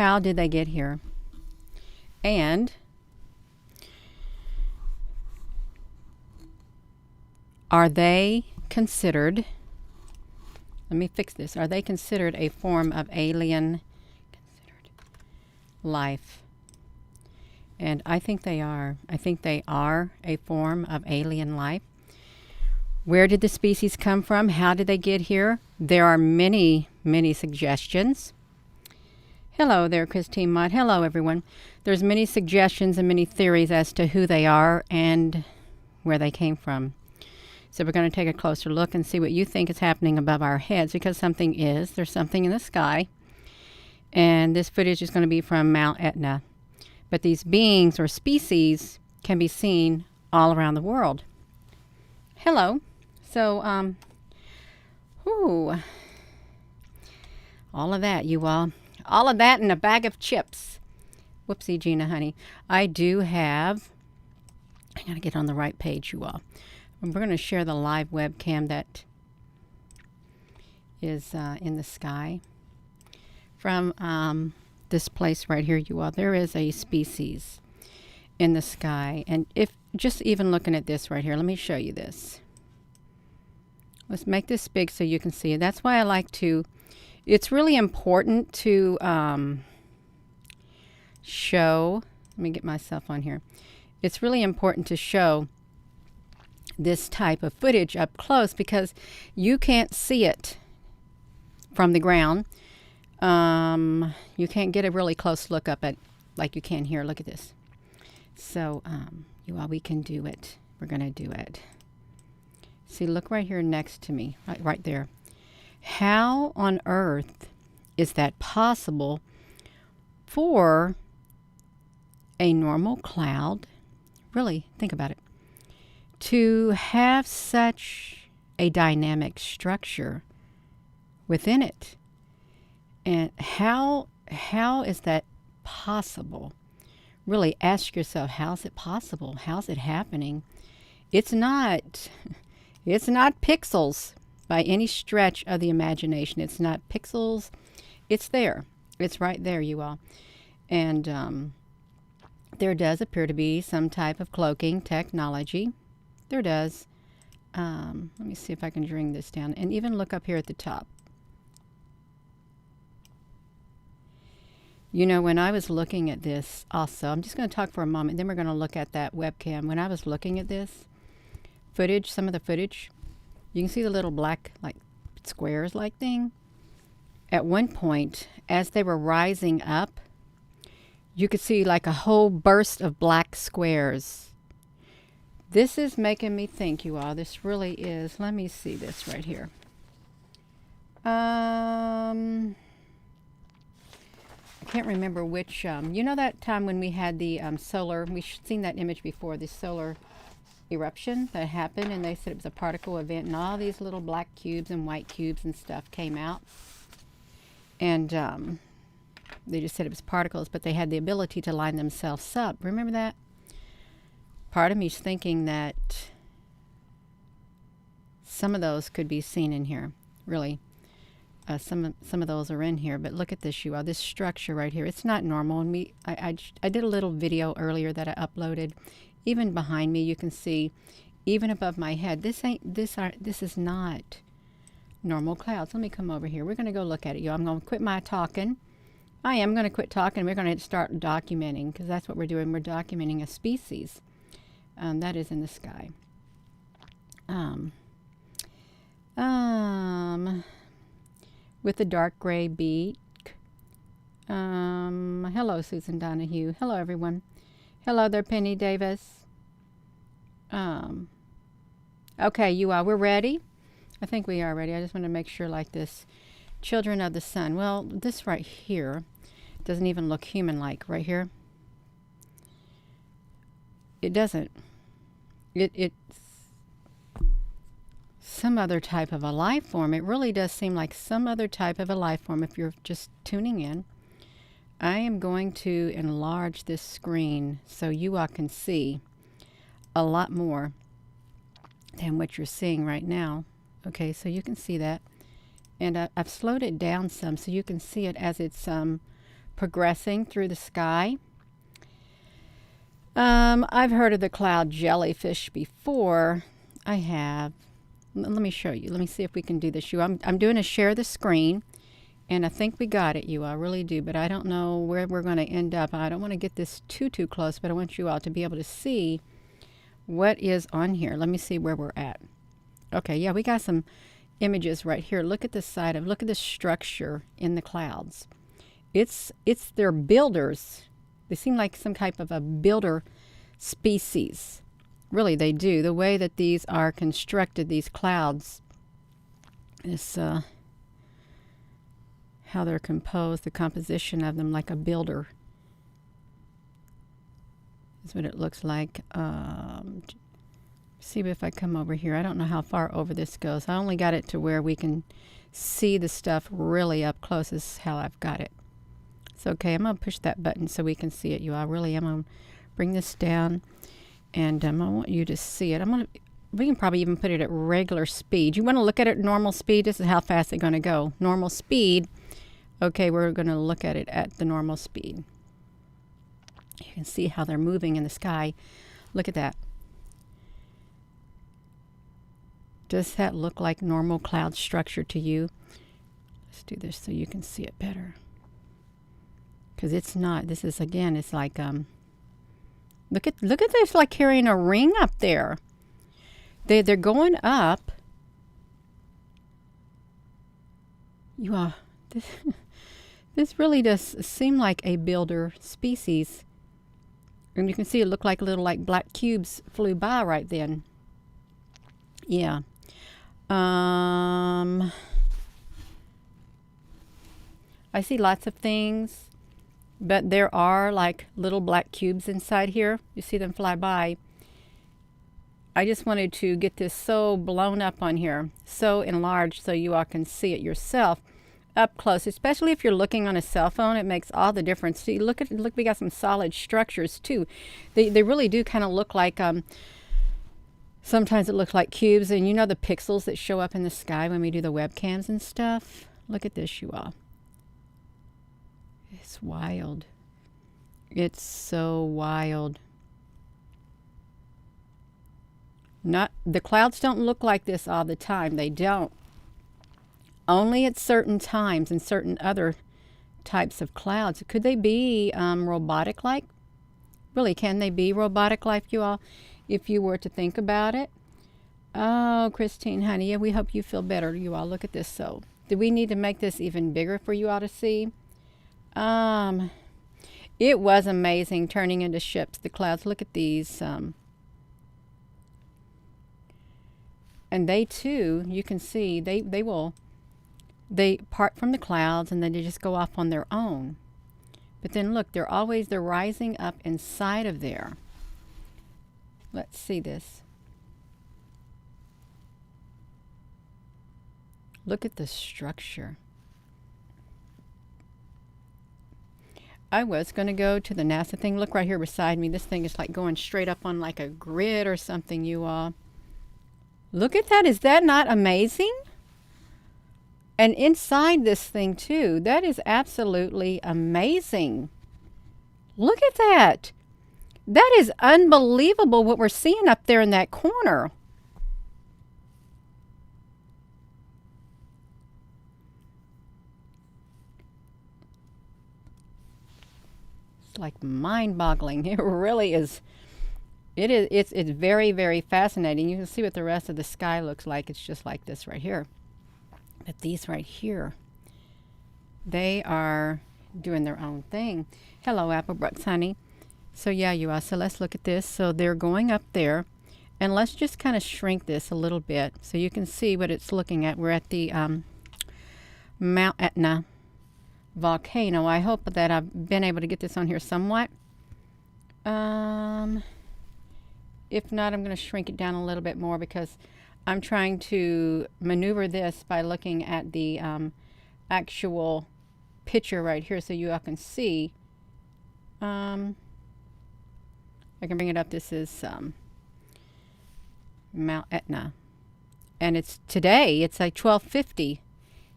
how did they get here? And are they considered, let me fix this, are they considered a form of alien life? And I think they are. I think they are a form of alien life. Where did the species come from? How did they get here? There are many, many suggestions. Hello there, Christine Mott. Hello, everyone. There's many suggestions and many theories as to who they are and where they came from. So we're going to take a closer look and see what you think is happening above our heads, because something is. There's something in the sky. And this footage is going to be from Mount Etna. But these beings or species can be seen all around the world. Hello. So, all of that, you all. All of that in a bag of chips. Whoopsie, Gina, honey. I do have, I got to get on the right page, you all. We're going to share the live webcam that is in the sky. From this place right here, you all. There is a species in the sky. And if, just even looking at this right here, let me show you this. Let's make this big so you can see it. That's why I like to, it's really important to show, let me get myself on here. It's really important to show this type of footage up close because you can't see it from the ground. You can't get a really close look up at like you can here. Look at this. So, you all, we can do it. We're going to do it. See, look right here next to me, right there. How on earth is that possible for a normal cloud? Really, think about it. To have such a dynamic structure within it. And how is that possible? Really ask yourself, how's it possible? How's it happening? It's not pixels by any stretch of the imagination. It's not pixels. It's there. It's right there, you all. And there does appear to be some type of cloaking technology. There does. Let me see if I can bring this down. And even look up here at the top. You know, when I was looking at this also, I'm just going to talk for a moment, then we're going to look at that webcam. When I was looking at this footage, some of the footage, you can see the little black, like, squares-like thing. At one point, as they were rising up, you could see like a whole burst of black squares. This is making me think, you all. This really is. Let me see this right here. I can't remember which, you know that time when we had the solar, we've seen that image before, the solar eruption that happened, and they said it was a particle event, and all these little black cubes and white cubes and stuff came out. And they just said it was particles, but they had the ability to line themselves up. Remember that? Part of me is thinking that some of those could be seen in here, really. Some of those are in here, but look at this, you all. This structure right here, it's not normal. And I did a little video earlier that I uploaded. Even behind me, you can see, even above my head, this is not normal clouds. Let me come over here. We're going to go look at it, you all. I'm going to quit my talking. I am going to quit talking. We're going to start documenting, because that's what we're doing. We're documenting a species that is in the sky. With a dark gray beak. Hello, Susan Donahue. Hello, everyone. Hello there, Penny Davis. Okay, you all, we're ready? I think we are ready. I just want to make sure like this. Children of the sun. Well, this right here doesn't even look human-like right here. It doesn't. It's some other type of a life form. It really does seem like some other type of a life form if you're just tuning in. I am going to enlarge this screen so you all can see a lot more than what you're seeing right now. Okay, so you can see that. And I've slowed it down some so you can see it as it's progressing through the sky. I've heard of the cloud jellyfish before. I have. Let me show you. Let me see if we can do this. I'm doing a share the screen, and I think we got it, I really do, but I don't know where we're going to end up. I don't want to get this too close, but I want you all to be able to see what is on here. Let me see where we're at. Okay, yeah, we got some images right here. Look at the side of, look at the structure in the clouds. It's their builders. They seem like some type of a builder species. Really, they do. The way that these are constructed, these clouds, is how they're composed, the composition of them, like a builder. Is what it looks like. See if I come over here. I don't know how far over this goes. I only got it to where we can see the stuff really up close is how I've got it. So, okay, I'm going to push that button so we can see it, you all. Really, I'm going to bring this down, and I want you to see it. We can probably even put it at regular speed. You want to look at it at normal speed? This is how fast they're going to go. Normal speed. Okay, we're going to look at it at the normal speed. You can see how they're moving in the sky. Look at that. Does that look like normal cloud structure to you? Let's do this so you can see it better. Because it's not. This is, again, it's like, look at this, like carrying a ring up there. They're going up. This really does seem like a builder species. And you can see it looked like little like black cubes flew by right then. Yeah. I see lots of things, but there are like little black cubes inside here. You see them fly by. I just wanted to get this so blown up on here, so enlarged so you all can see it yourself up close, especially if you're looking on a cell phone. It makes all the difference. See, look, we got some solid structures too. They really do kind of look like, sometimes it looks like cubes, and you know the pixels that show up in the sky when we do the webcams and stuff. Look at this, you all. It's wild. It's so wild. The clouds don't look like this all the time. They don't. Only at certain times and certain other types of clouds. Could they be robotic-like? Really, can they be robotic-like, you all, if you were to think about it? Oh, Christine, honey, yeah, we hope you feel better, you all. Look at this. So, do we need to make this even bigger for you all to see? It was amazing turning into ships, the clouds. Look at these. And they too, you can see, they part from the clouds and then they just go off on their own. But then look, they're rising up inside of there. Let's see this. Look at the structure. I was going to go to the NASA thing. Look right here beside me. This thing is like going straight up on like a grid or something, you all. Look at that. Is that not amazing? And inside this thing too, that is absolutely amazing. Look at that. That is unbelievable what we're seeing up there in that corner. It's like mind-boggling. It really is. It's very, very fascinating. You can see what the rest of the sky looks like. It's just like this right here. But these right here, they are doing their own thing. Hello, Applebrooks, honey. So yeah, you are. So let's look at this. So they're going up there. And let's just kind of shrink this a little bit so you can see what it's looking at. We're at the Mount Etna volcano. I hope that I've been able to get this on here somewhat. If not, I'm going to shrink it down a little bit more because I'm trying to maneuver this by looking at the actual picture right here so you all can see. I can bring it up. This is Mount Etna. And it's today. It's like 12:50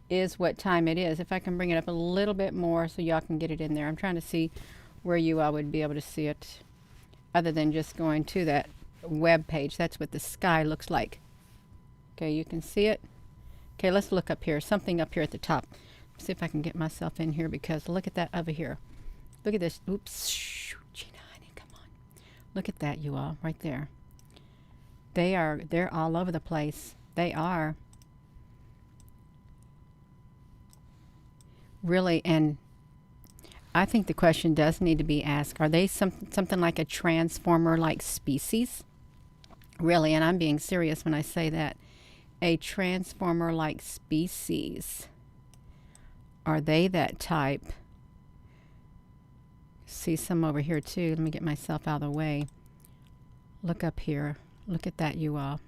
is what time it is. If I can bring it up a little bit more so y'all can get it in there. I'm trying to see where you all would be able to see it other than just going to that web page. That's what the sky looks like. Okay, you can see it. Okay, let's look up here. Something up here at the top. See if I can get myself in here, because look at that over here. Look at this. Oops. Shh, Gina, honey, come on. Look at that, you all, right there. They're all over the place. They are. Really, and I think the question does need to be asked. Are they something like a transformer-like species? Really, and I'm being serious when I say that. A transformer-like species. Are they that type? See some over here too. Let me get myself out of the way. Look up here. Look at that, you all.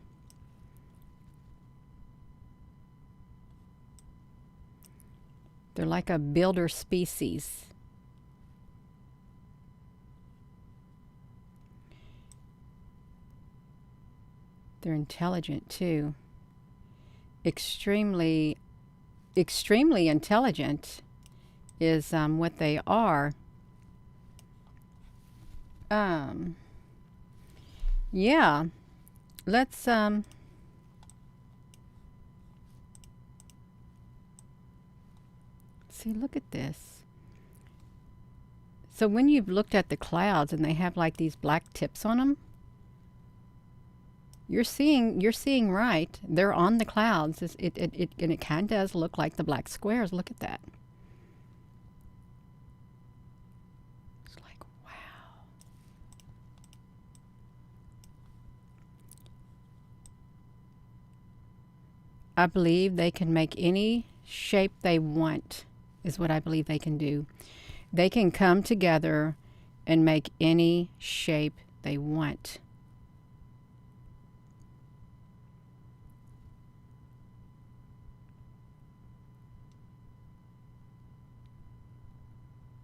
They're like a builder species. They're intelligent too. Extremely intelligent is what they are. Yeah. Let's see, look at this. So when you've looked at the clouds and they have like these black tips on them, you're seeing right. They're on the clouds. And it kind of does look like the black squares. Look at that. It's like, wow. I believe they can make any shape they want, is what I believe they can do. They can come together and make any shape they want.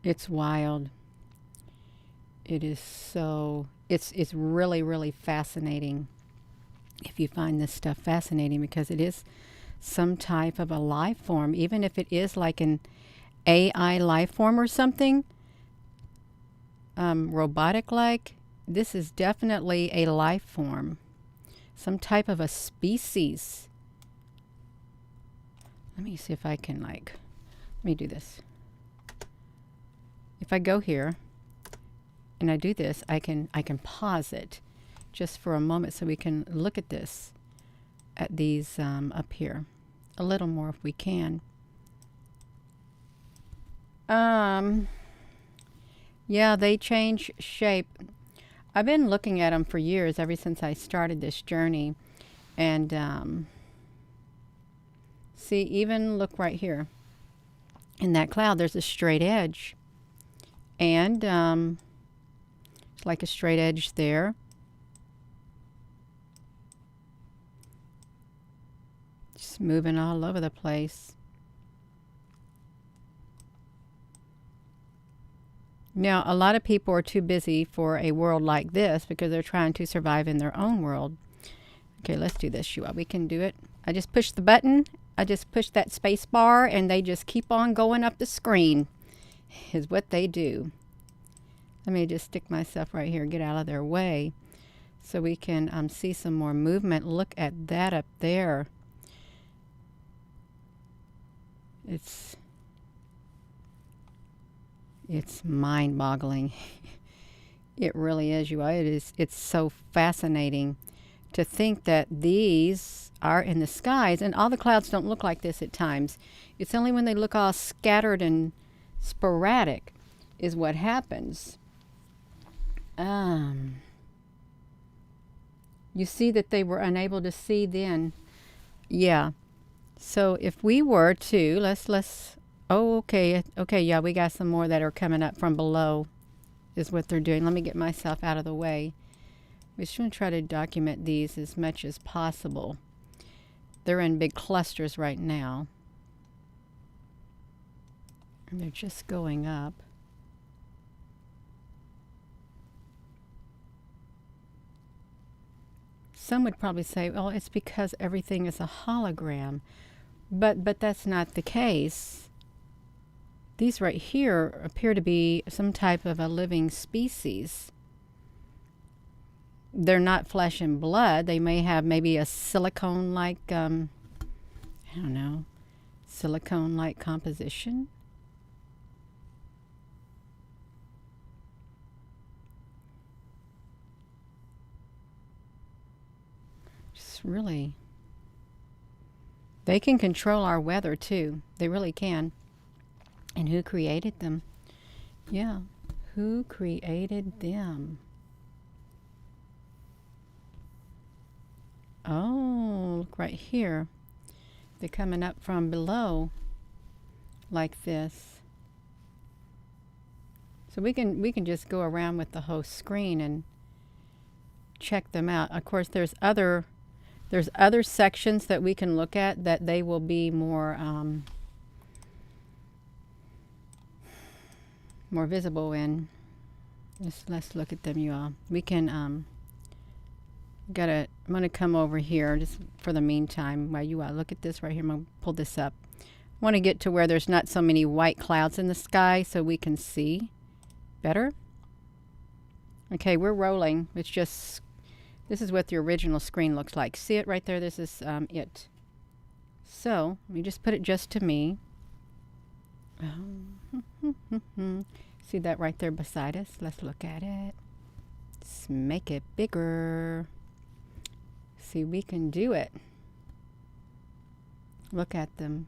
It's wild. It is so, it's really, really fascinating if you find this stuff fascinating, because it is some type of a life form, even if it is like an AI life form or something, robotic like. This is definitely a life form, some type of a species. Let me see if I can let me do this. If I go here and I do this, I can pause it just for a moment so we can look at this, at these up here a little more if we can. Yeah, they change shape. I've been looking at them for years, ever since I started this journey. And see, even look right here. In that cloud, there's a straight edge. And it's like a straight edge there. Just moving all over the place. Now, a lot of people are too busy for a world like this because they're trying to survive in their own world. Okay, let's do this, Shua. We can do it. I just push the button. I just push that space bar, and they just keep on going up the screen, is what they do. Let me just stick myself right here, get out of their way, so we can see some more movement. Look at that up there. It's mind-boggling. It really is, you all. It's so fascinating to think that these are in the skies, and all the clouds don't look like this at times. It's only when they look all scattered and sporadic is what happens. You see that they were unable to see then. Yeah. So if we were to, let's oh, okay, yeah, we got some more that are coming up from below, is what they're doing. Let me get myself out of the way. We're just going to try to document these as much as possible. They're in big clusters right now. And they're just going up. Some would probably say, well, it's because everything is a hologram. But that's not the case. These right here appear to be some type of a living species. They're not flesh and blood. They may have maybe a silicone-like, I don't know, silicone-like composition. Just really, they can control our weather too. They really can. And who created them? Yeah, who created them? Oh, look right here. They're coming up from below like this. So we can just go around with the whole screen and check them out. Of course, there's other sections that we can look at that they will be more more visible in. Let's look at them, you all. We can I'm gonna come over here just for the meantime while you all look at this right here. I'm gonna pull this up. I want to get to where there's not so many white clouds in the sky so we can see better. Okay, we're rolling. It's just, this is what the original screen looks like. See it right there? This is it. So let me just put it just to me. See that right there beside us? Let's look at it. Let's make it bigger. See, we can do it. Look at them.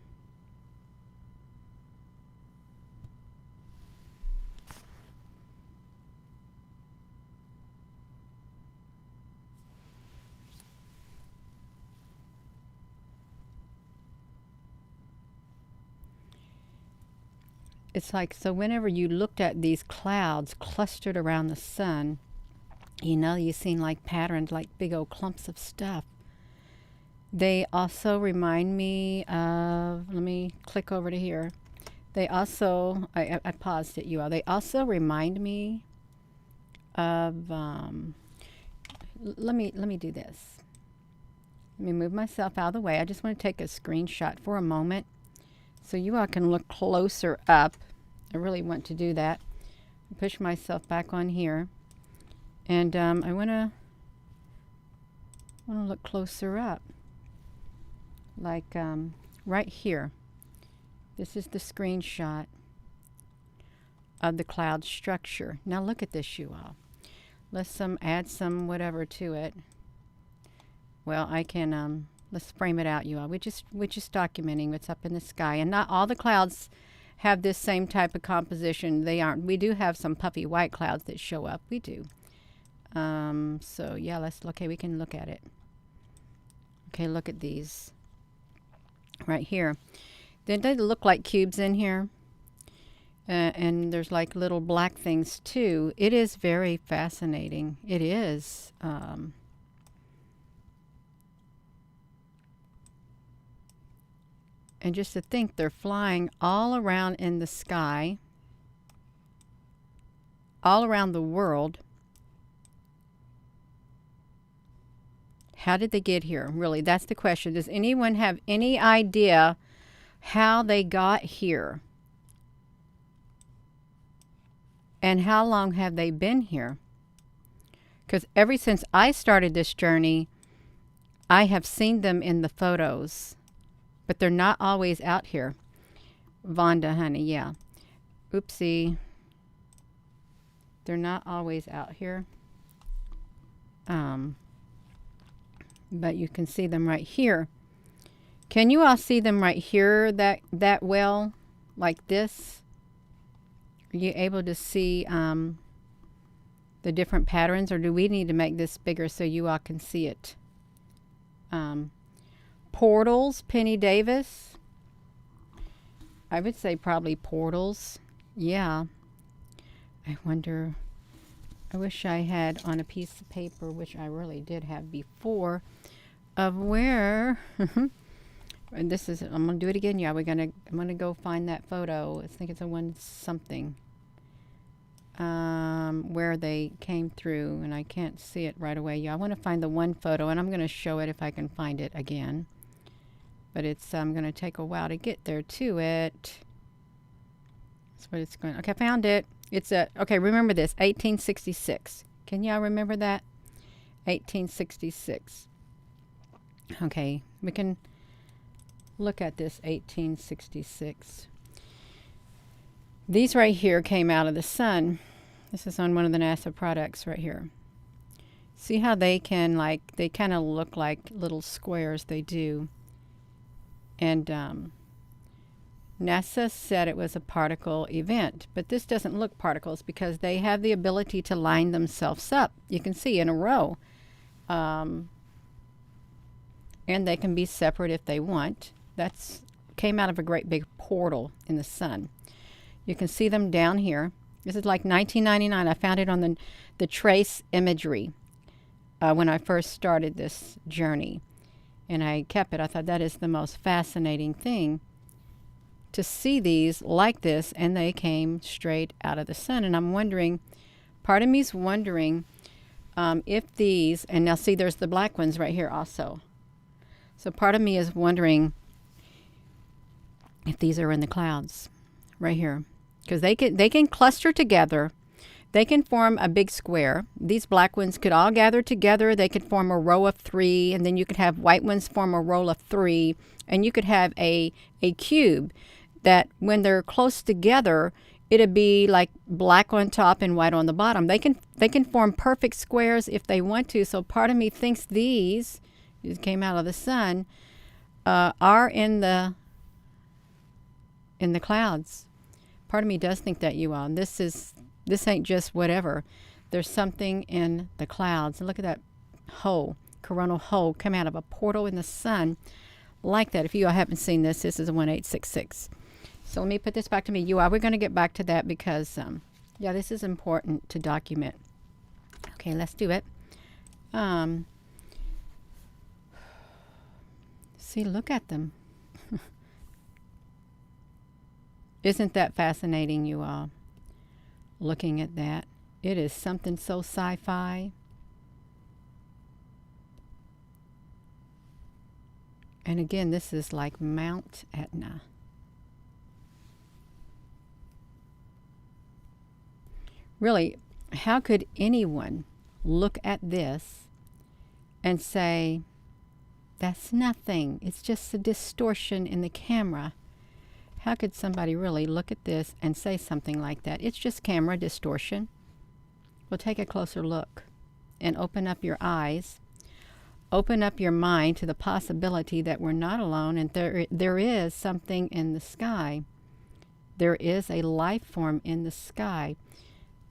It's like, so whenever you looked at these clouds clustered around the sun, you know, you seen like patterns, like big old clumps of stuff. They also remind me of, let me click over to here. They also, I paused it, you all. They also remind me of, let me do this. Let me move myself out of the way. I just want to take a screenshot for a moment so you all can look closer up. I really want to do that. Push myself back on here. And I want to look closer up. Like right here. This is the screenshot of the cloud structure. Now look at this, you all. Let's add some whatever to it. Well, I can let's frame it out, you all. We're just documenting what's up in the sky, and not all the clouds have this same type of composition. They aren't. We do have some puffy white clouds that show up. We do. So yeah, let's look. Okay, we can look at it. Okay, look at these right here. They look like cubes in here, and there's like little black things too. It is very fascinating. It is. And just to think, they're flying all around in the sky, all around the world. How did they get here? Really, that's the question. Does anyone have any idea how they got here? And how long have they been here? Because ever since I started this journey, I have seen them in the photos. But they're not always out here. Vonda, honey, yeah. Oopsie. They're not always out here. But you can see them right here. Can you all see them right here that well? Like this? Are you able to see the different patterns? Or do we need to make this bigger so you all can see it? Portals, Penny Davis. I would say probably portals. Yeah. I wonder, I wish I had on a piece of paper, which I really did have before, of where, and this is, I'm going to do it again. Yeah, I'm going to go find that photo. I think it's a one something, where they came through, and I can't see it right away. Yeah, I want to find the one photo, and I'm going to show it if I can find it again. but it's going to take a while to get there to it. That's what it's going. Okay, I found it. It's okay. Remember this, 1866. Can y'all remember that? 1866. Okay, we can look at this 1866. These right here came out of the sun. This is on one of the NASA products right here. See how they can, like, they kind of look like little squares. They do. And NASA said it was a particle event, but this doesn't look particles because they have the ability to line themselves up. You can see in a row. And they can be separate if they want. That's came out of a great big portal in the sun. You can see them down here. This is like 1999. I found it on the trace imagery when I first started this journey. And I kept it. I thought that is the most fascinating thing to see these like this, and they came straight out of the sun. And I'm wondering, part of me's wondering if these, and now see there's the black ones right here also. So part of me is wondering if these are in the clouds right here. Because they can cluster together. They can form a big square. These black ones could all gather together. They could form a row of 3, and then you could have white ones form a row of 3, and you could have a cube that when they're close together, it'd be like black on top and white on the bottom. They can form perfect squares if they want to. So part of me thinks these came out of the sun are in the clouds. Part of me does think that, you all. This ain't just whatever. There's something in the clouds. And look at that hole, coronal hole, come out of a portal in the sun like that. If you all haven't seen this, this is a 1866. So let me put this back to me. You all, we're going to get back to that because, yeah, this is important to document. Okay, let's do it. See, look at them. Isn't that fascinating, you all? Looking at that. It is something so sci-fi. And again, this is like Mount Etna. Really, how could anyone look at this and say, that's nothing, it's just a distortion in the camera? How could somebody really look at this and say something like that? It's just camera distortion. Well, take a closer look and open up your eyes. Open up your mind to the possibility that we're not alone, and there is something in the sky. There is a life form in the sky.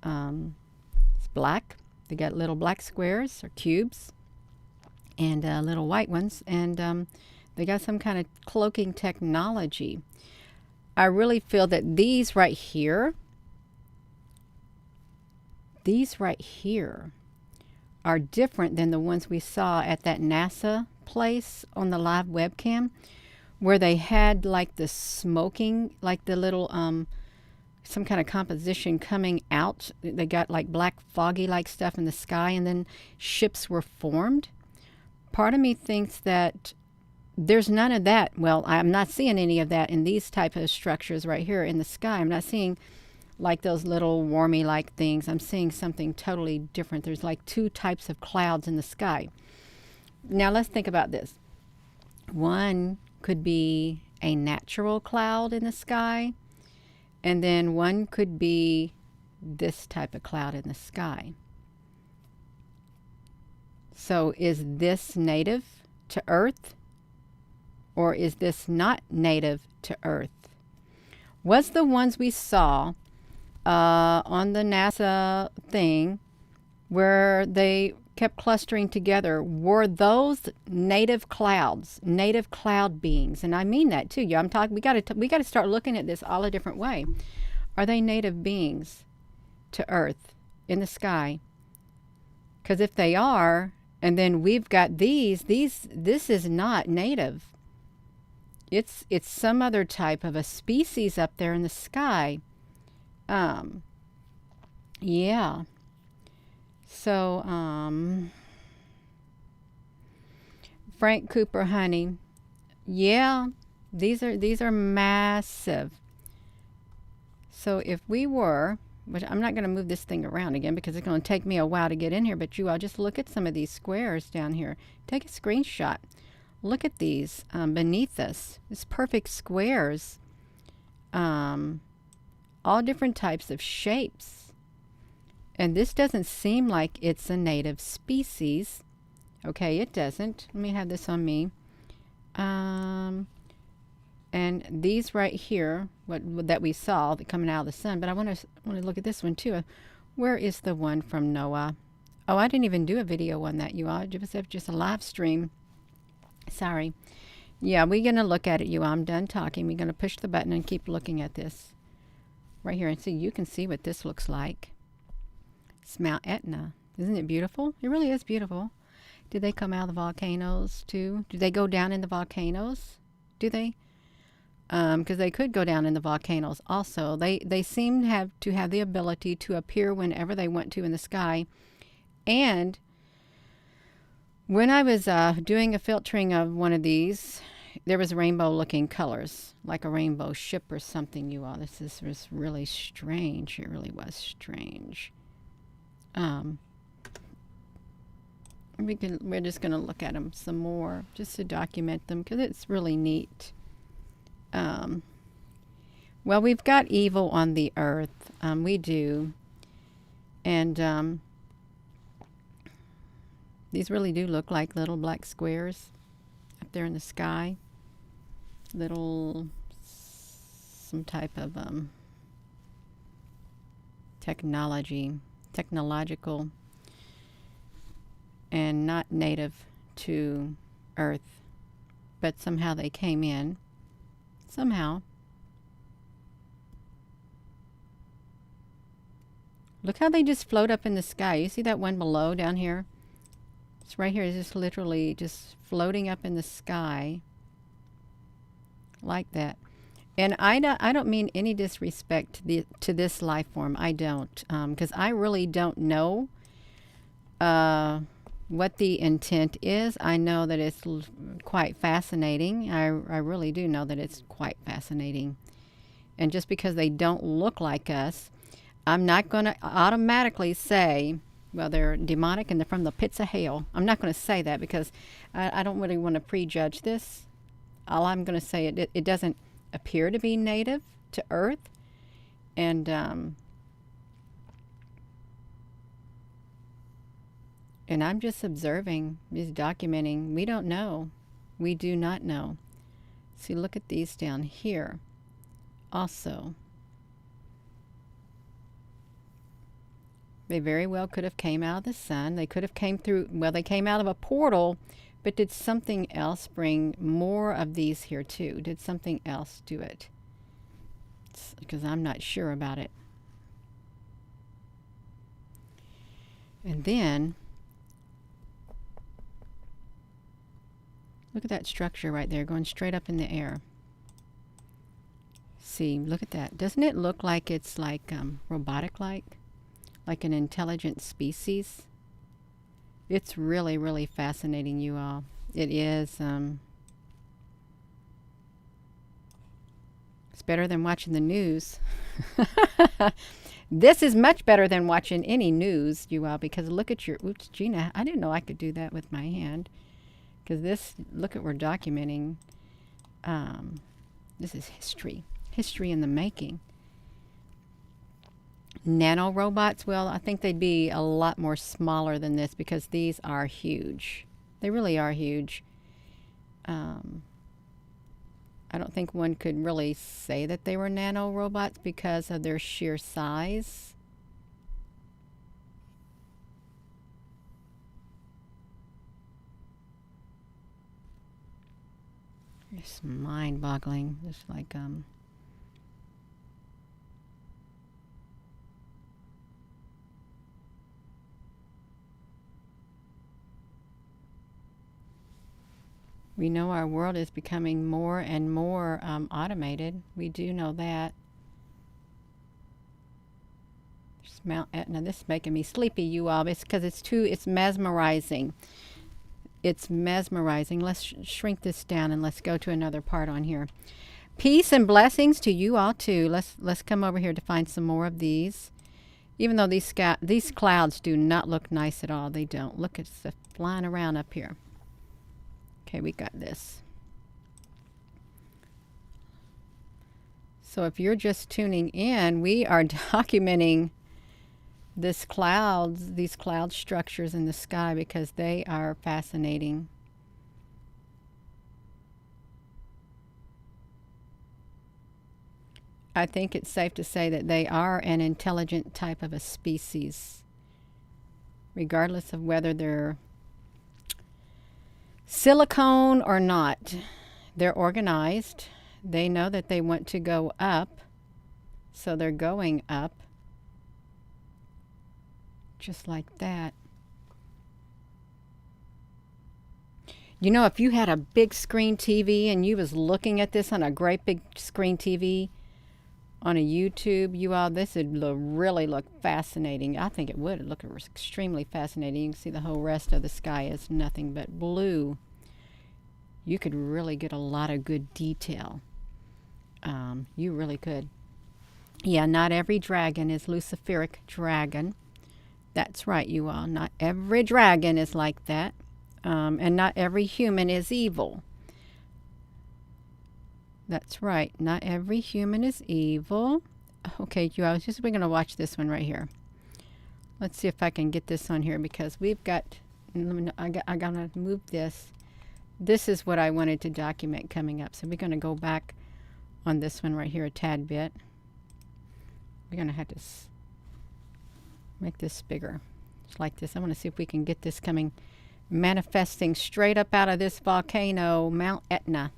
It's black. They got little black squares or cubes and little white ones, and they got some kind of cloaking technology. I really feel that these right here are different than the ones we saw at that NASA place on the live webcam, where they had like the smoking, like the little some kind of composition coming out. They got like black foggy like stuff in the sky, and then ships were formed. Part of me thinks that there's none of that. Well, I'm not seeing any of that in these type of structures right here in the sky. I'm not seeing like those little wormy like things. I'm seeing something totally different. There's like 2 types of clouds in the sky. Now let's think about this. One could be a natural cloud in the sky, and then one could be this type of cloud in the sky. So is this native to Earth, or is this not native to Earth? Was the ones we saw on the NASA thing where they kept clustering together, were those native clouds, native cloud beings? And I mean that too. Yeah, I'm talking. We got to start looking at this all a different way. Are they native beings to Earth in the sky? Because if they are, and then we've got this is not native. It's some other type of a species up there in the sky. Yeah. So, Frank Cooper, honey, Yeah, these are massive. So if we were, which I'm not going to move this thing around again because it's going to take me a while to get in here, but you all just look at some of these squares down here. Take a screenshot. Look at these beneath us. It's perfect squares. All different types of shapes. And this doesn't seem like it's a native species. Okay, it doesn't. Let me have this on me. And these right here, what that we saw that coming out of the sun, but I want to look at this one too. Where is the one from Noah? Oh, I didn't even do a video on that, you all. It was just a live stream. Sorry. Yeah, we're going to look at it, you all. I'm done talking. We're going to push the button and keep looking at this right here and see. You can see what this looks like. It's Mount Etna. Isn't it beautiful? It really is beautiful. Do they come out of the volcanoes too? Do they go down in the volcanoes? Do they? Because they could go down in the volcanoes also. They seem to have the ability to appear whenever they want to in the sky. And when I was doing a filtering of one of these, there was rainbow looking colors, like a rainbow ship or something, you all. This was really strange. It really was strange. We're just going to look at them some more just to document them because it's really neat. Well, we've got evil on the earth. We do. And these really do look like little black squares up there in the sky. Little, some type of technological, and not native to Earth. But somehow they came in. Somehow. Look how they just float up in the sky. You see that one below down here? It's right here. It's just literally just floating up in the sky like that. And I don't mean any disrespect to this life form. I don't, because I really don't know what the intent is. I know that it's quite fascinating. I really do know that it's quite fascinating. And just because they don't look like us, I'm not going to automatically say, well, they're demonic and they're from the pits of hell. I'm not going to say that because I don't really want to prejudge this. All I'm going to say, it doesn't appear to be native to Earth. And I'm just observing, just documenting. We don't know. We do not know. See, look at these down here. Also, they very well could have came out of the sun. They could have came through, well, they came out of a portal, but did something else bring more of these here too? Did something else do it? Because I'm not sure about it. And then, look at that structure right there going straight up in the air. See, look at that. Doesn't it look like it's like robotic-like? Like an intelligent species? It's really, really fascinating, you all. It is. It's better than watching the news. This is much better than watching any news, you all, because look at your, oops, Gina, I didn't know I could do that with my hand. Because this, look at, we're documenting, this is history in the making. Nano robots, well, I think they'd be a lot more smaller than this because these are huge. They really are huge. I don't think one could really say that they were nano robots because of their sheer size. It's mind-boggling. Just like we know our world is becoming more and more automated. We do know that. There's Mount Etna. This is making me sleepy, you all. It's because it's mesmerizing. It's mesmerizing. Let's shrink this down and let's go to another part on here. Peace and blessings to you all too. Let's come over here to find some more of these. Even though these clouds do not look nice at all. They don't. Look, it's flying around up here. Okay, we got this. So if you're just tuning in, we are documenting these cloud structures in the sky because they are fascinating. I think it's safe to say that they are an intelligent type of a species, regardless of whether they're silicone or not. They're organized. They know that they want to go up, so they're going up. Just like that. You know, if you had a big screen TV and you was looking at this on a great big screen TV on a YouTube, you all, this would really look fascinating. I think it would look extremely fascinating. You can see the whole rest of the sky is nothing but blue. You could really get a lot of good detail. You really could. Yeah, not every dragon is Luciferic dragon. That's right, you all. Not every dragon is like that. And not every human is evil. That's right. Not every human is evil. Okay, you all, we're going to watch this one right here. Let's see if I can get this on here because we've got, I got to move this. This is what I wanted to document coming up. So we're going to go back on this one right here a tad bit. We're going to have to make this bigger. Just like this. I want to see if we can get this coming, manifesting straight up out of this volcano, Mount Etna.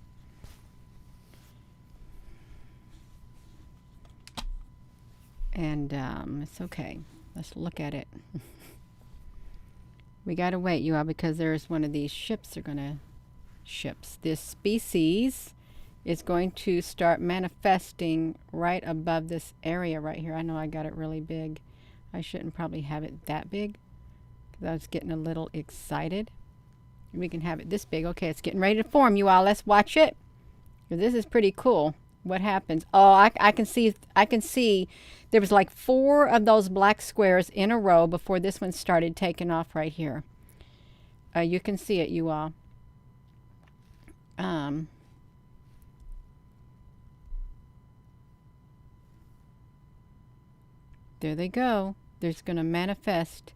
And it's okay. Let's look at it. We got to wait, you all, because there's one of these ships this species is going to start manifesting right above this area right here. I know I got it really big. I shouldn't probably have it that big because I was getting a little excited. We can have it this big. Okay, it's getting ready to form, you all. Let's watch it. This is pretty cool. What happens? Oh, I can see there was like 4 of those black squares in a row before this one started taking off right here. You can see it, you all. There they go. There's going to manifest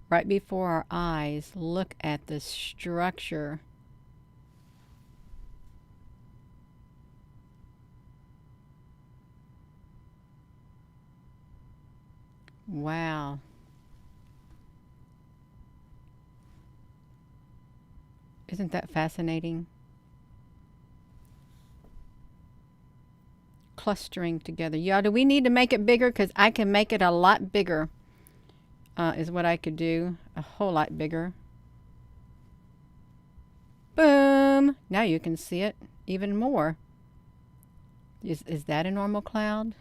right before our eyes. Look at the structure. Wow. Isn't that fascinating? Clustering together. Yeah, do we need to make it bigger? Because I can make it a lot bigger, is what I could do. A whole lot bigger. Boom! Now you can see it even more. Is that a normal cloud?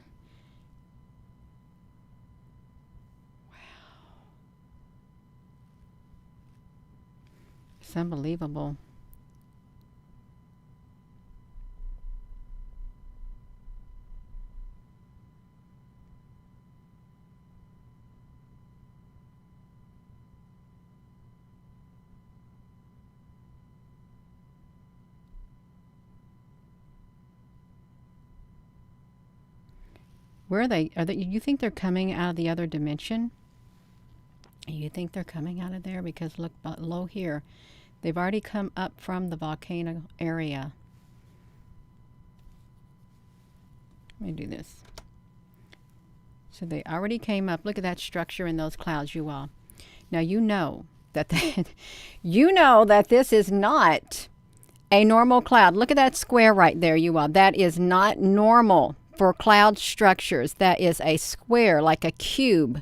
It's unbelievable. Where are they? You think they're coming out of the other dimension? You think they're coming out of there? Because look below here. They've already come up from the volcano area. Let me do this. So they already came up. Look at that structure in those clouds, you all. Now you know that this is not a normal cloud. Look at that square right there, you all. That is not normal for cloud structures. That is a square, like a cube,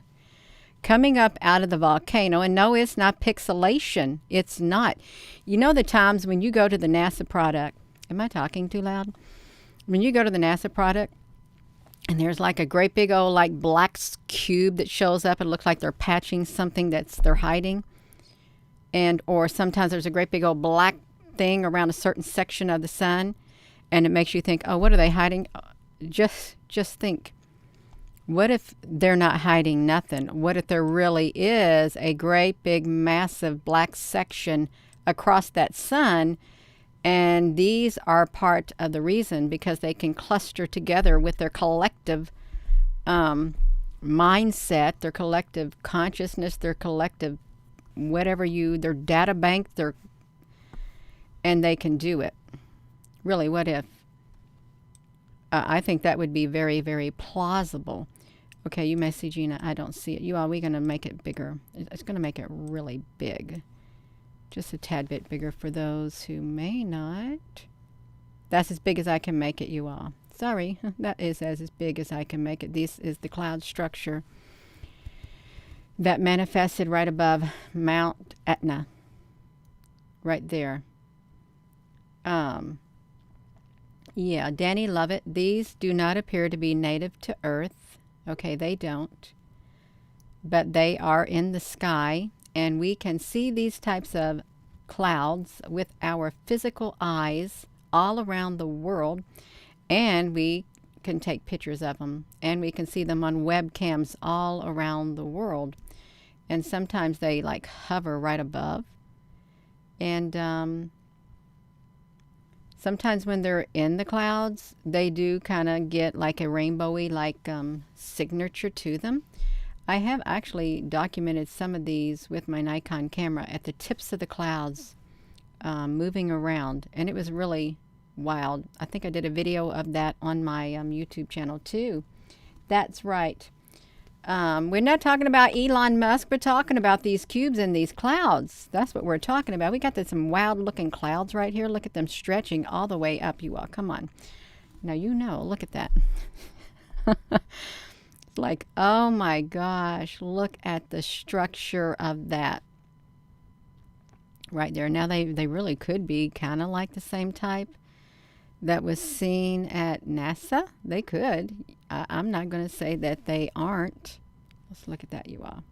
coming up out of the volcano. And no, it's not pixelation. It's not. You know the times when you go to the NASA product. Am I talking too loud? When you go to the NASA product and there's like a great big old like black cube that shows up, it looks like they're patching something they're hiding. And or sometimes there's a great big old black thing around a certain section of the sun, and it makes you think, oh, what are they hiding? Just think, what if they're not hiding nothing? What if there really is a great big massive black section across that sun, and these are part of the reason, because they can cluster together with their collective mindset, their collective consciousness, their collective whatever their data bank, and they can do it. Really, what if? I think that would be very, very plausible. Okay, you may see, Gina, I don't see it. We're going to make it bigger. It's going to make it really big. Just a tad bit bigger for those who may not. That's as big as I can make it, you all. Sorry, that is as big as I can make it. This is the cloud structure that manifested right above Mount Etna. Right there. Yeah, Danny Lovett. These do not appear to be native to Earth. Okay, they don't. But they are in the sky, and we can see these types of clouds with our physical eyes all around the world, and we can take pictures of them, and we can see them on webcams all around the world. And sometimes they like hover right above, and sometimes when they're in the clouds, they do kind of get like a rainbowy like signature to them. I have actually documented some of these with my Nikon camera at the tips of the clouds, moving around, and it was really wild. I think I did a video of that on my YouTube channel too. That's right. We're not talking about Elon Musk. We're talking about these cubes in these clouds. That's what we're talking about. We got some wild looking clouds right here. Look at them stretching all the way up, you all. Come on. Now, look at that. It's like, oh my gosh, look at the structure of that right there. Now, they really could be kind of like the same type that was seen at NASA. They could. I'm not going to say that they aren't. Let's look at that, you all.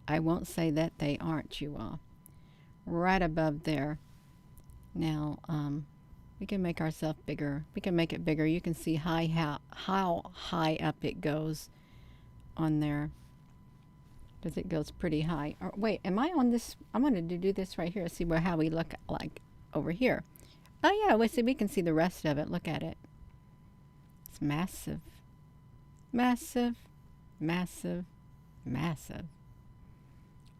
I won't say that they aren't, you all. Right above there. Now, we can make ourselves bigger. We can make it bigger. You can see how high up it goes on there. Because it goes pretty high. Or, wait, am I on this? I'm going to do this right here. See how we look like over here. Oh, yeah, we can see the rest of it. Look at it. It's massive. Massive, massive, massive.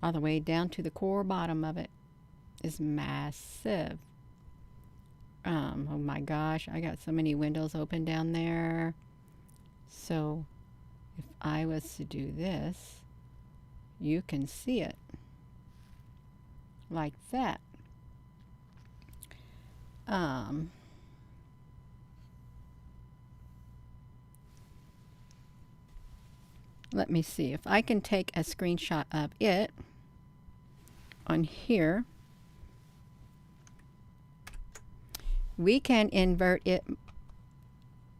All the way down to the core bottom of it is massive. Oh my gosh, I got so many windows open down there. So if I was to do this, you can see it like that. Let me see if I can take a screenshot of it on here. We can invert it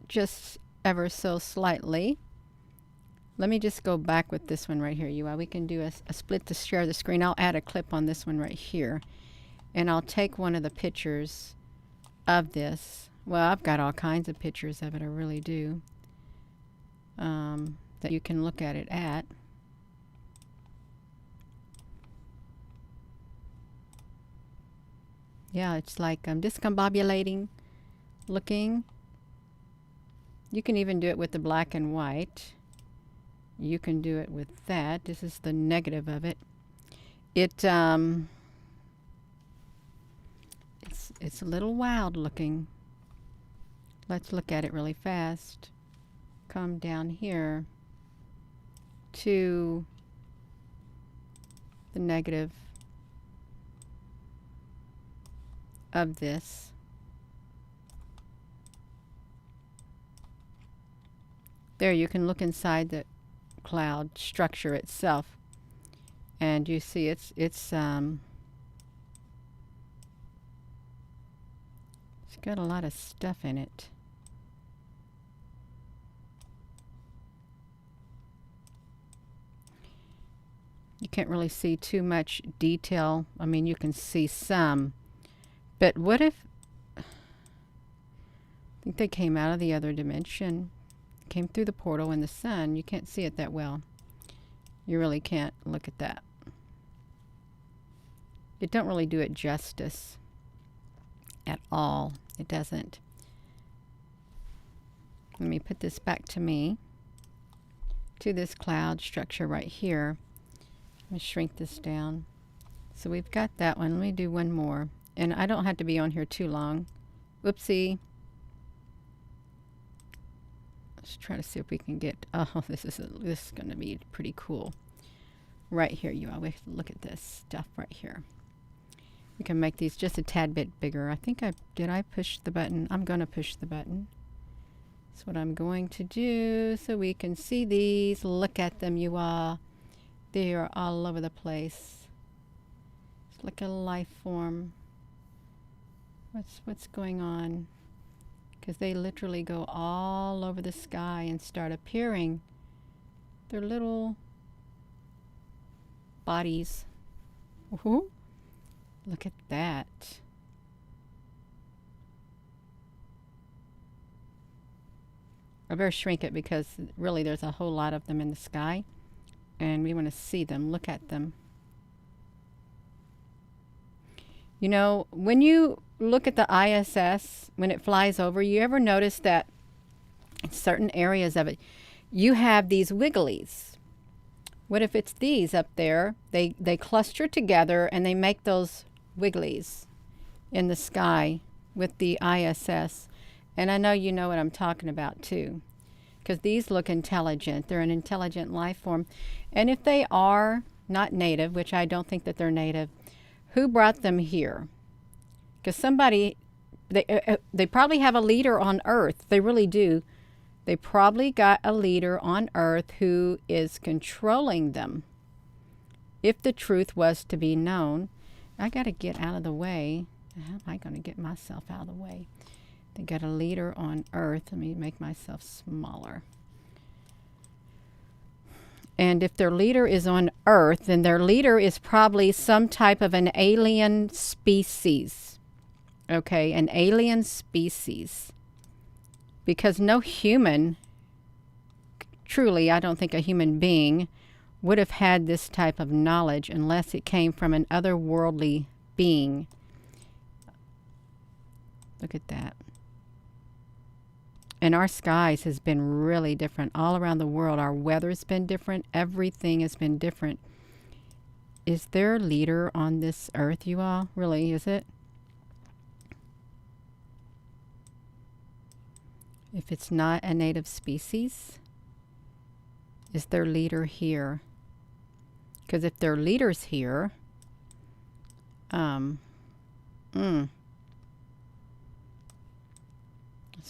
just ever so slightly. Let me just go back with this one right here, you all. We can do a split to share the screen. I'll add a clip on this one right here, and I'll take one of the pictures of this. Well, I've got all kinds of pictures of it, I really do, that you can look at it at. Yeah, it's like discombobulating looking. You can even do it with the black and white. You can do it with that. This is the negative of it. It's a little wild looking. Let's look at it really fast. Come down here to the negative of this. There, you can look inside the cloud structure itself, and you see it's got a lot of stuff in it. You can't really see too much detail. I mean, you can see some. But what if... I think they came out of the other dimension. Came through the portal in the sun. You can't see it that well. You really can't look at that. It don't really do it justice at all. It doesn't. Let me put this back to me. To this cloud structure right here. Let me shrink this down. So we've got that one. Let me do one more. And I don't have to be on here too long. Whoopsie. Let's try to see if we can get... Oh, this is going to be pretty cool. Right here, you all. Look at this stuff right here. We can make these just a tad bit bigger. I think did I push the button? I'm going to push the button. That's what I'm going to do so we can see these. Look at them, you all. They are all over the place. It's like a life form. What's going on? Because they literally go all over the sky and start appearing. They're little bodies. Ooh, look at that. I better shrink it because really there's a whole lot of them in the sky. And we want to see them, look at them. You know, when you look at the ISS, when it flies over, you ever notice that in certain areas of it, you have these wigglies. What if it's these up there? They cluster together and they make those wigglies in the sky with the ISS. And I know you know what I'm talking about too, because these look intelligent. They're an intelligent life form. And if they are not native, which I don't think that they're native, who brought them here? Because somebody, they probably have a leader on Earth. They really do. They probably got a leader on Earth who is controlling them. If the truth was to be known, I got to get out of the way. How am I going to get myself out of the way? They got a leader on Earth. Let me make myself smaller. And if their leader is on Earth, then their leader is probably some type of an alien species. Okay, an alien species. Because no human, truly, I don't think a human being would have had this type of knowledge unless it came from an otherworldly being. Look at that. And our skies has been really different all around the world. Our weather's been different. Everything has been different. Is there a leader on this earth, you all? Really, is it? If it's not a native species, is their leader here? Because if their leader's here, it's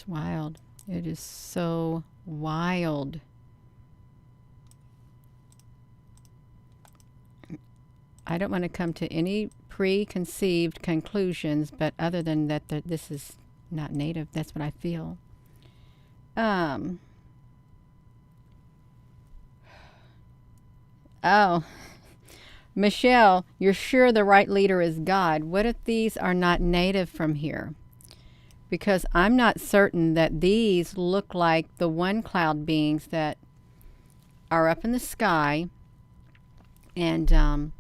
wild. It is so wild. I don't want to come to any preconceived conclusions, but other than that, this is not native. That's what I feel. Oh, Michelle, you're sure the right leader is God. What if these are not native from here? Because I'm not certain that these look like the one cloud beings that are up in the sky, and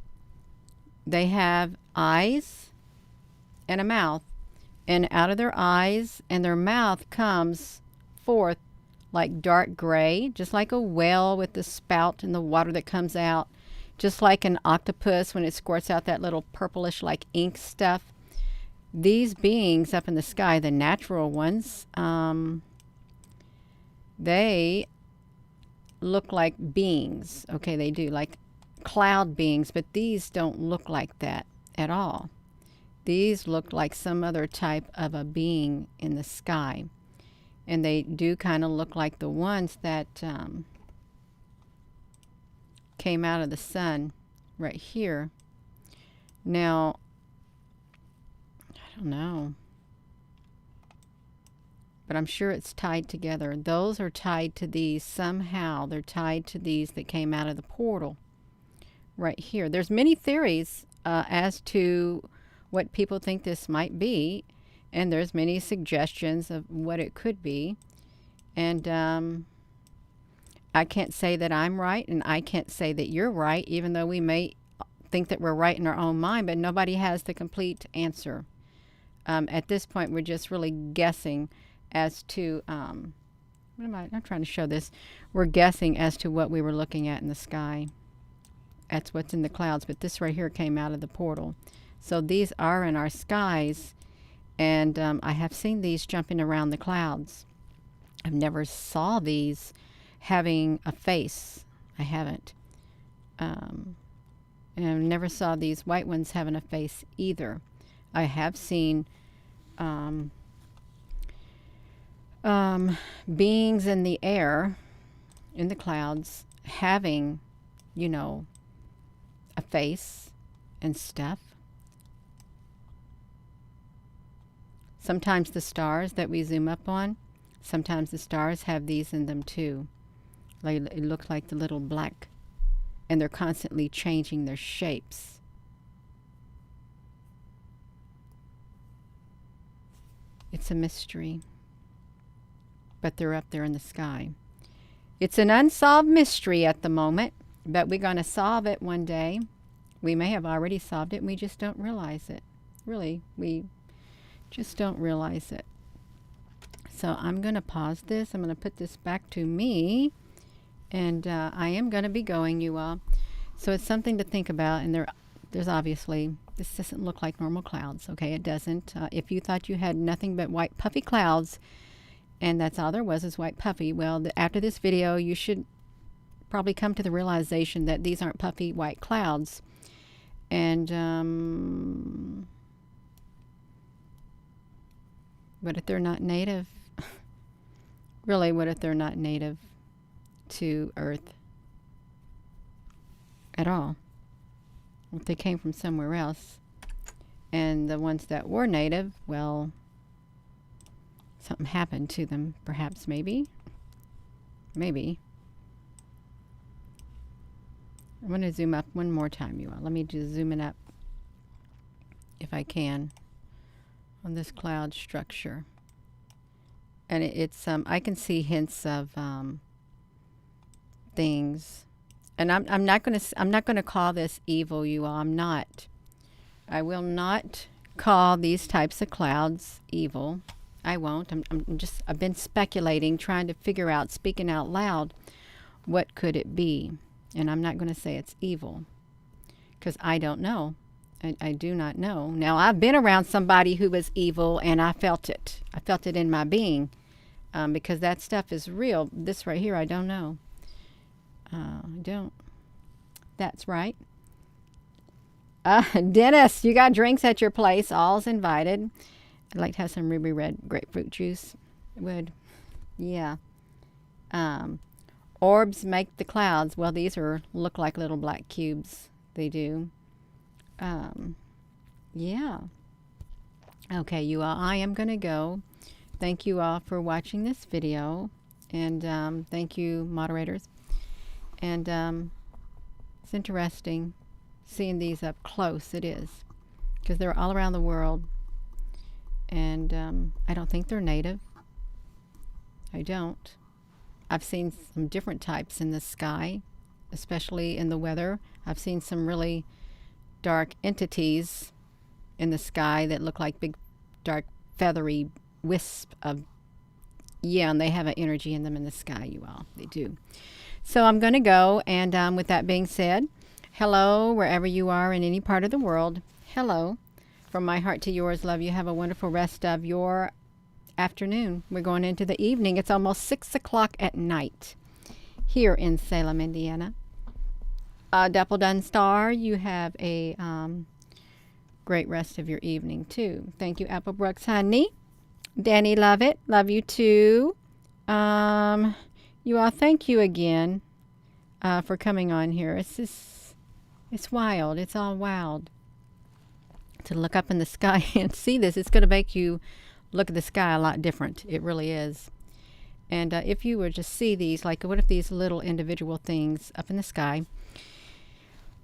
they have eyes and a mouth, and out of their eyes and their mouth comes forth like dark gray, just like a whale with the spout and the water that comes out, just like an octopus when it squirts out that little purplish like ink stuff. These beings up in the sky, the natural ones, they look like beings. Okay, they do, like cloud beings, but these don't look like that at all. These look like some other type of a being in the sky. And they do kind of look like the ones that came out of the sun right here. Now, I don't know. But I'm sure it's tied together. Those are tied to these somehow. They're tied to these that came out of the portal. right here. There's many theories as to what people think this might be, and there's many suggestions of what it could be. And I can't say that I'm right, and I can't say that you're right, even though we may think that we're right in our own mind, but nobody has the complete answer. At this point, we're just really guessing as to, what am I? I'm trying to show this. We're guessing as to what we were looking at in the sky. That's what's in the clouds, but this right here came out of the portal. So these are in our skies, and I have seen these jumping around the clouds. I've never saw these having a face. I haven't. And I never saw these white ones having a face either. I have seen beings in the air, in the clouds, having, you know, a face and stuff. Sometimes the stars that we zoom up on, sometimes the stars have these in them too. Like, it looks like the little black, and they're constantly changing their shapes. It's a mystery, but they're up there in the sky. It's an unsolved mystery at the moment, but we're going to solve it one day. We may have already solved it, and we just don't realize it. Really, we just don't realize it. So I'm going to pause this. I'm going to put this back to me, and I am going to be going, you all. So it's something to think about, and there's obviously, this doesn't look like normal clouds. Okay, it doesn't. If you thought you had nothing but white puffy clouds, and that's all there was is white puffy, well, after this video, you should probably come to the realization that these aren't puffy white clouds. And what if they're not native? Really, what if they're not native to Earth at all? If they came from somewhere else, and the ones that were native, well, something happened to them, perhaps, maybe. Maybe. I'm going to zoom up one more time, you all. Let me just zoom it up, if I can, on this cloud structure. And it's I can see hints of things, and I'm not gonna call this evil, you all. I'm not. I will not call these types of clouds evil. I won't. I've been speculating, trying to figure out, speaking out loud, what could it be, and I'm not going to say it's evil, because I don't know. I do not know. Now, I've been around somebody who was evil, and I felt it. I felt it in my being, because that stuff is real. This right here, I don't know. I don't. That's right. Dennis, you got drinks at your place. All's invited. I'd like to have some ruby red grapefruit juice. Would. Yeah. Orbs make the clouds. Well, these look like little black cubes. They do. Yeah. Okay, you all, I am going to go. Thank you all for watching this video. And thank you, moderators. And it's interesting seeing these up close. It is. Because they're all around the world. And I don't think they're native. I don't. I've seen some different types in the sky, especially in the weather. I've seen some really dark entities in the sky that look like big, dark, feathery wisps of, yeah, and they have an energy in them in the sky, you all. They do. So I'm going to go, and with that being said, hello, wherever you are in any part of the world. Hello. From my heart to yours, love you. Have a wonderful rest of your afternoon. We're going into the evening. It's almost 6 o'clock at night here in Salem, Indiana. Dapple Star, you have a great rest of your evening, too. Thank you, Apple Brooks, honey. Danny, love it. Love you, too. You all, thank you again for coming on here. It's wild. It's all wild to look up in the sky and see this. It's going to make you look at the sky a lot different. It really is. And if you were to see these, like what if these little individual things up in the sky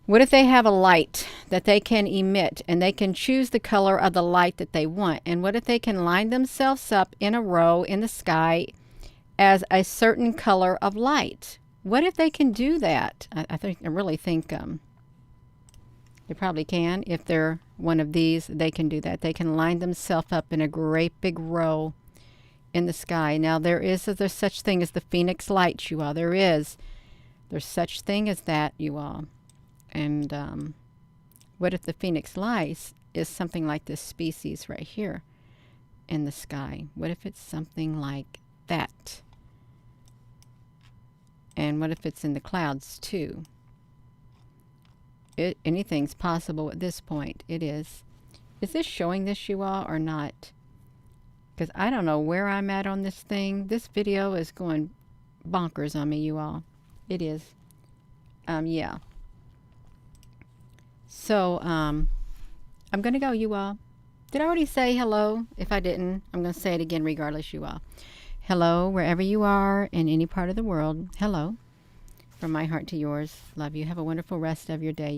What if they have a light that they can emit and they can choose the color of the light that they want? And what if they can line themselves up in a row in the sky as a certain color of light? What if they can do that? I really think they probably can. If they're one of these, they can do that. They can line themselves up in a great big row in the sky. Now there's such thing as the Phoenix lights, you all. There's such thing as that, you all. And what if the Phoenix lights is something like this species right here in the sky? What if it's something like that? And what if it's in the clouds too? Anything's possible at this point. It is. Is this showing this, you all, or not? Because I don't know where I'm at on this thing. This video is going bonkers on me, you all. It is. Yeah. So, I'm going to go, you all. Did I already say hello? If I didn't, I'm going to say it again regardless, you all. Hello, wherever you are in any part of the world. Hello. From my heart to yours. Love you. Have a wonderful rest of your day, you